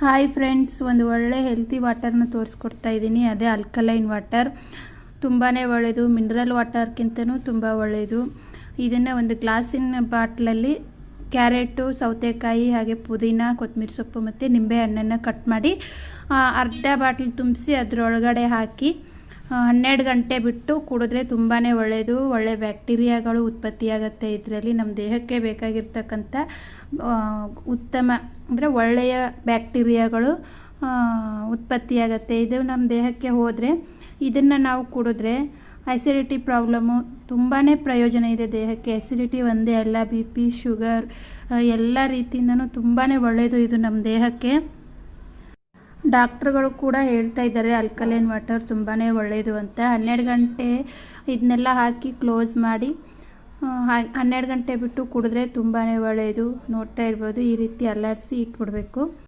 Hi friends, ಒಂದು ಒಳ್ಳೆ healthy ವಾಟರ್ನ ತೋರಿಸ್ಕೊಡ್ತಾ ಇದ್ದೀನಿ. ಅದೇ ಆಲ್ಕಲೈನ್ ವಾಟರ್. ತುಂಬಾ ಒಳ್ಳೆಯದು, ಮಿನರಲ್ ವಾಟರ್ಗಿಂತನೂ ತುಂಬ ಒಳ್ಳೆಯದು. ಇದನ್ನು ಒಂದು ಗ್ಲಾಸಿನ ಬಾಟ್ಲಲ್ಲಿ ಕ್ಯಾರೆಟು, ಸೌತೆಕಾಯಿ, ಹಾಗೆ ಪುದೀನ, ಕೊತ್ತಂಬರಿ ಸೊಪ್ಪು ಮತ್ತು ನಿಂಬೆ ಹಣ್ಣನ್ನು ಕಟ್ ಮಾಡಿ ಅರ್ಧ ಬಾಟ್ಲ್ ತುಂಬಿಸಿ ಅದರೊಳಗಡೆ ಹಾಕಿ 12 ಗಂಟೆ ಬಿಟ್ಟು ಕುಡಿದ್ರೆ ತುಂಬಾ ಒಳ್ಳೆಯದು. ಒಳ್ಳೆ ಬ್ಯಾಕ್ಟೀರಿಯಾಗಳು ಉತ್ಪತ್ತಿಯಾಗುತ್ತೆ. ಇದರಲ್ಲಿ ನಮ್ಮ ದೇಹಕ್ಕೆ ಬೇಕಾಗಿರ್ತಕ್ಕಂಥ ಉತ್ತಮ ಅಂದರೆ ಒಳ್ಳೆಯ ಬ್ಯಾಕ್ಟೀರಿಯಾಗಳು ಉತ್ಪತ್ತಿಯಾಗುತ್ತೆ. ಇದು ನಮ್ಮ ದೇಹಕ್ಕೆ ಹೋದರೆ ಇದನ್ನು ನಾವು ಕುಡಿದ್ರೆ ಅಸಿಡಿಟಿ ಪ್ರಾಬ್ಲಮ್ಮು ತುಂಬಾ ಪ್ರಯೋಜನ ಇದೆ ದೇಹಕ್ಕೆ. ಅಸಿಡಿಟಿ ಒಂದೇ ಅಲ್ಲ, ಬಿ ಪಿ, ಶುಗರ್ ಎಲ್ಲ ರೀತಿಯಿಂದನೂ ತುಂಬಾ ಒಳ್ಳೆಯದು ಇದು ನಮ್ಮ ದೇಹಕ್ಕೆ. ಡಾಕ್ಟ್ರುಗಳು ಕೂಡ ಹೇಳ್ತಾ ಇದ್ದಾರೆ ಆಲ್ಕಲೈನ್ ವಾಟರ್ ತುಂಬಾ ಒಳ್ಳೆಯದು ಅಂತ. 12 ಗಂಟೆ ಇದನ್ನೆಲ್ಲ ಹಾಕಿ ಕ್ಲೋಸ್ ಮಾಡಿ 12 ಗಂಟೆ ಬಿಟ್ಟು ಕುಡಿದ್ರೆ ತುಂಬಾ ಒಳ್ಳೆಯದು. ನೋಡ್ತಾ ಇರ್ಬೋದು, ಈ ರೀತಿ ಅಲ್ಲಾಡಿಸಿ ಇಟ್ಬಿಡಬೇಕು.